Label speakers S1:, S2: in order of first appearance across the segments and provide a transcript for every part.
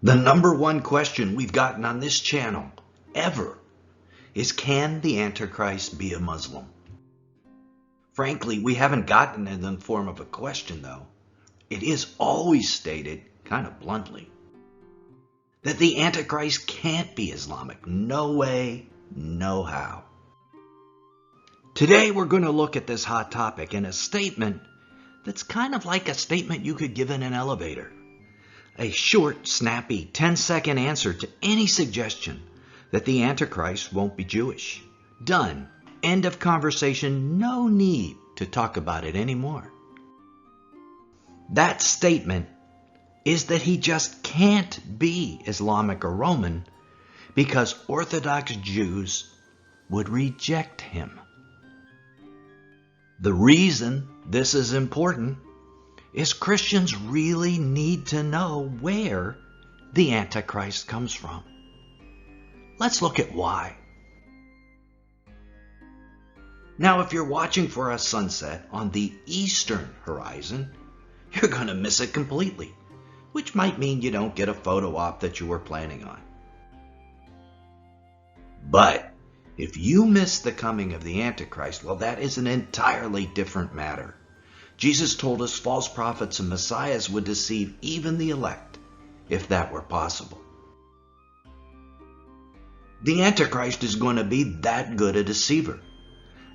S1: The number one question we've gotten on this channel ever is, can the Antichrist be a Muslim? Frankly, we haven't gotten it in the form of a question, though. It is always stated, kind of bluntly, that the Antichrist can't be Islamic. No way, no how. Today we're going to look at this hot topic in a statement that's kind of like a statement you could give in an elevator. A short, snappy, 10-second answer to any suggestion that the Antichrist won't be Jewish. Done. End of conversation. No need to talk about it anymore. That statement is that he just can't be Islamic or Roman because Orthodox Jews would reject him. The reason this is important is Christians really need to know where the Antichrist comes from. Let's look at why. Now, if you're watching for a sunset on the eastern horizon, you're going to miss it completely, which might mean you don't get a photo op that you were planning on. But if you miss the coming of the Antichrist, well, that is an entirely different matter. Jesus told us false prophets and messiahs would deceive even the elect, if that were possible. The Antichrist is going to be that good a deceiver.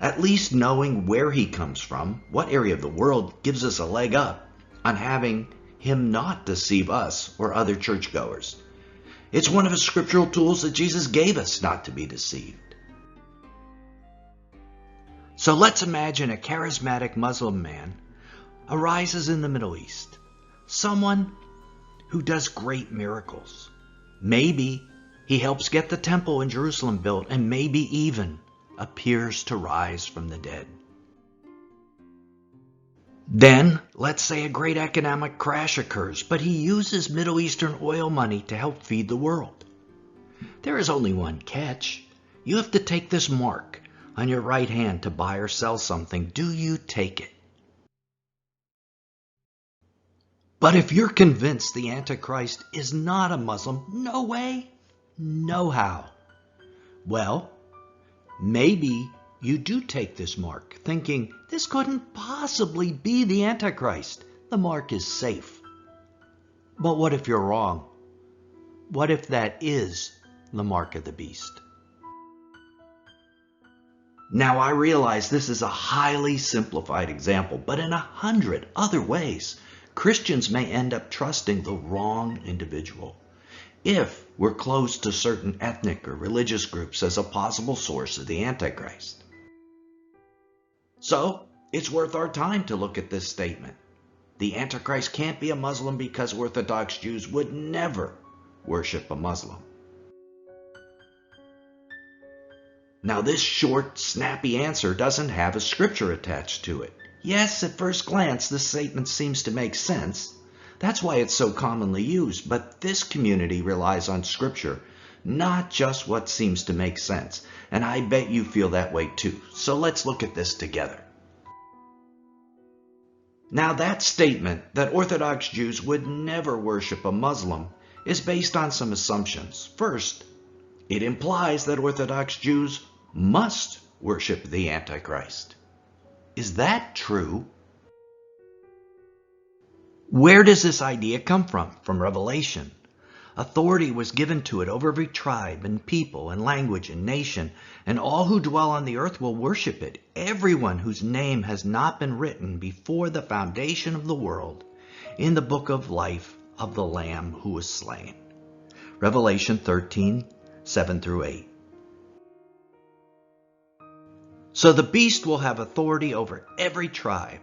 S1: At least knowing where he comes from, what area of the world, gives us a leg up on having him not deceive us or other churchgoers. It's one of the scriptural tools that Jesus gave us not to be deceived. So let's imagine a charismatic Muslim man arises in the Middle East. Someone who does great miracles. Maybe he helps get the temple in Jerusalem built, and maybe even appears to rise from the dead. Then, let's say a great economic crash occurs, but he uses Middle Eastern oil money to help feed the world. There is only one catch. You have to take this mark on your right hand to buy or sell something. Do you take it? But if you're convinced the Antichrist is not a Muslim, no way, no how. Well, maybe you do take this mark, thinking this couldn't possibly be the Antichrist. The mark is safe. But what if you're wrong? What if that is the mark of the beast? Now, I realize this is a highly simplified example, but in 100 other ways, Christians may end up trusting the wrong individual if we're close to certain ethnic or religious groups as a possible source of the Antichrist. So, it's worth our time to look at this statement. The Antichrist can't be a Muslim because Orthodox Jews would never worship a Muslim. Now, this short, snappy answer doesn't have a scripture attached to it. Yes, at first glance, this statement seems to make sense. That's why it's so commonly used, but this community relies on scripture, not just what seems to make sense. And I bet you feel that way too. So let's look at this together. Now, that statement that Orthodox Jews would never worship a Muslim is based on some assumptions. First, it implies that Orthodox Jews must worship the Antichrist. Is that true? Where does this idea come from? From Revelation. Authority was given to it over every tribe and people and language and nation, and all who dwell on the earth will worship it, everyone whose name has not been written before the foundation of the world in the book of life of the Lamb who was slain. Revelation 13, 7 through 8. So the beast will have authority over every tribe,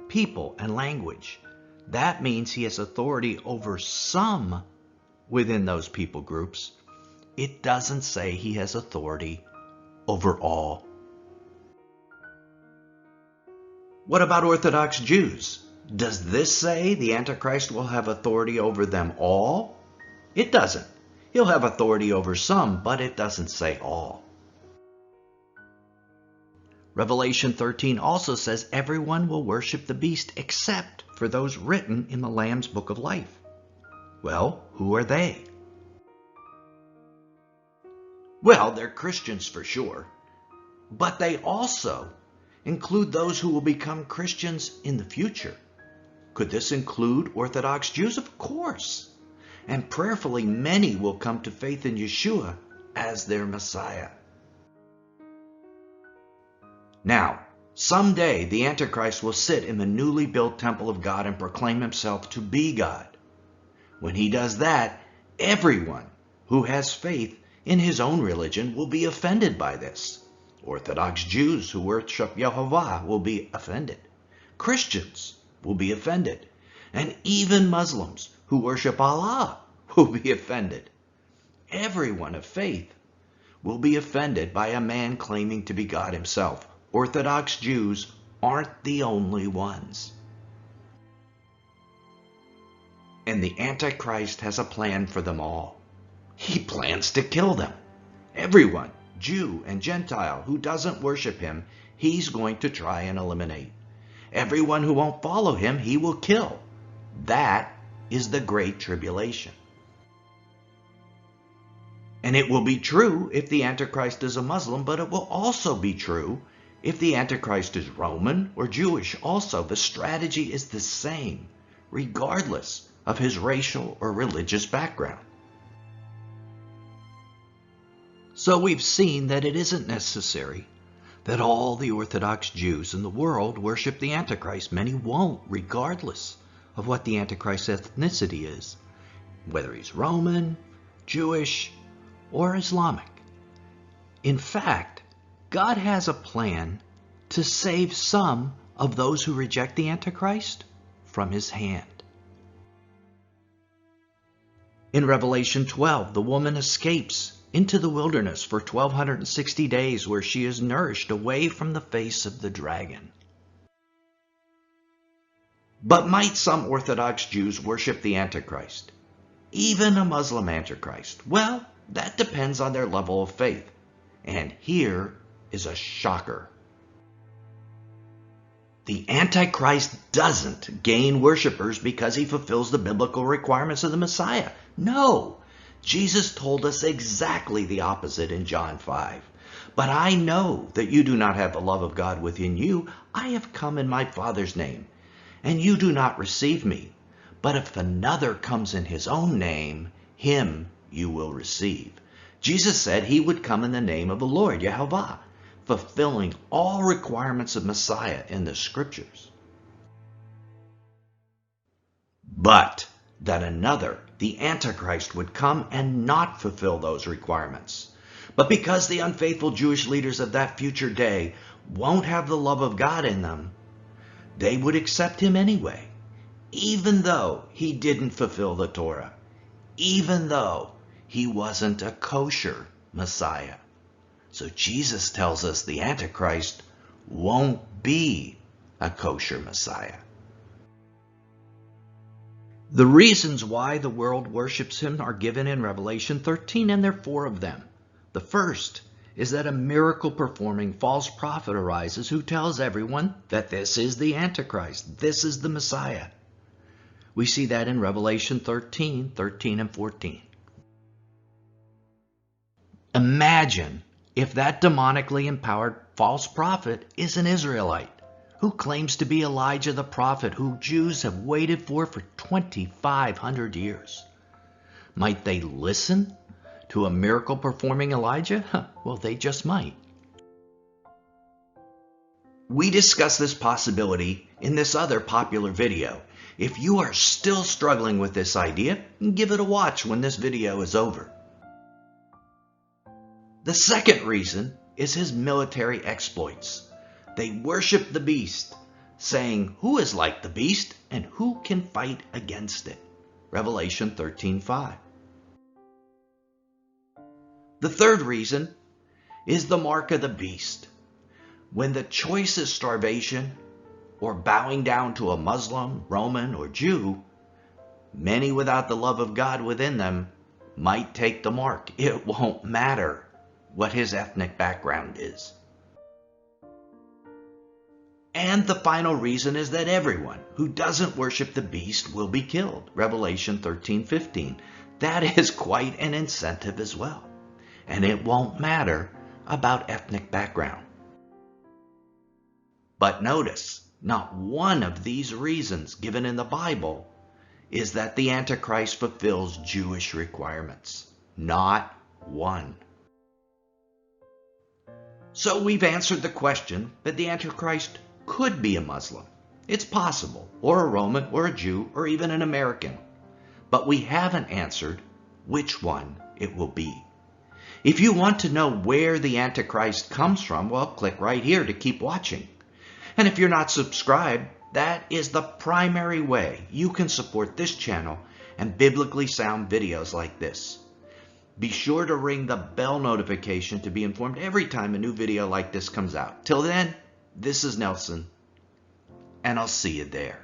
S1: people, and language. That means he has authority over some within those people groups. It doesn't say he has authority over all. What about Orthodox Jews? Does this say the Antichrist will have authority over them all? It doesn't. He'll have authority over some, but it doesn't say all. Revelation 13 also says everyone will worship the beast except for those written in the Lamb's book of life. Well, who are they? Well, they're Christians for sure, but they also include those who will become Christians in the future. Could this include Orthodox Jews? Of course. And prayerfully, many will come to faith in Yeshua as their Messiah. Now, someday the Antichrist will sit in the newly built temple of God and proclaim himself to be God. When he does that, everyone who has faith in his own religion will be offended by this. Orthodox Jews who worship Yehovah will be offended. Christians will be offended. And even Muslims who worship Allah will be offended. Everyone of faith will be offended by a man claiming to be God himself. Orthodox Jews aren't the only ones. And the Antichrist has a plan for them all. He plans to kill them. Everyone, Jew and Gentile, who doesn't worship him, he's going to try and eliminate. Everyone who won't follow him, he will kill. That is the Great Tribulation. And it will be true if the Antichrist is a Muslim, but it will also be true if the Antichrist is Roman or Jewish. Also, the strategy is the same, regardless of his racial or religious background. So we've seen that it isn't necessary that all the Orthodox Jews in the world worship the Antichrist. Many won't, regardless of what the Antichrist's ethnicity is, whether he's Roman, Jewish, or Islamic. In fact, God has a plan to save some of those who reject the Antichrist from his hand. In Revelation 12, the woman escapes into the wilderness for 1,260 days, where she is nourished away from the face of the dragon. But might some Orthodox Jews worship the Antichrist? Even a Muslim Antichrist? Well, that depends on their level of faith. And here is a shocker. The Antichrist doesn't gain worshipers because he fulfills the biblical requirements of the Messiah. No, Jesus told us exactly the opposite in John 5. But I know that you do not have the love of God within you. I have come in my Father's name, and you do not receive me. But if another comes in his own name, him you will receive. Jesus said he would come in the name of the Lord, Yehovah, fulfilling all requirements of Messiah in the Scriptures. But that another, the Antichrist, would come and not fulfill those requirements. But because the unfaithful Jewish leaders of that future day won't have the love of God in them, they would accept him anyway, even though he didn't fulfill the Torah, even though he wasn't a kosher Messiah. So Jesus tells us the Antichrist won't be a kosher Messiah. The reasons why the world worships him are given in Revelation 13, and there are 4 of them. The first is that a miracle-performing false prophet arises who tells everyone that this is the Antichrist, this is the Messiah. We see that in Revelation 13, 13 and 14. Imagine if that demonically empowered false prophet is an Israelite who claims to be Elijah the prophet, who Jews have waited for 2,500 years. Might they listen to a miracle-performing Elijah? Well, they just might. We discuss this possibility in this other popular video. If you are still struggling with this idea, give it a watch when this video is over. The second reason is his military exploits. They worship the beast, saying, "Who is like the beast, and who can fight against it?" Revelation 13:5. The third reason is the mark of the beast. When the choice is starvation or bowing down to a Muslim, Roman, or Jew, many without the love of God within them might take the mark. It won't matter what his ethnic background is. And the final reason is that everyone who doesn't worship the beast will be killed. Revelation 13:15. That is quite an incentive as well. and it won't matter about ethnic background. But notice, not one of these reasons given in the Bible is that the Antichrist fulfills Jewish requirements. Not one. So we've answered the question that the Antichrist could be a Muslim. It's possible, or a Roman, or a Jew, or even an American. But we haven't answered which one it will be. If you want to know where the Antichrist comes from, well, click right here to keep watching. And if you're not subscribed, that is the primary way you can support this channel and biblically sound videos like this. Be sure to ring the bell notification to be informed every time a new video like this comes out. Till then, this is Nelson, and I'll see you there.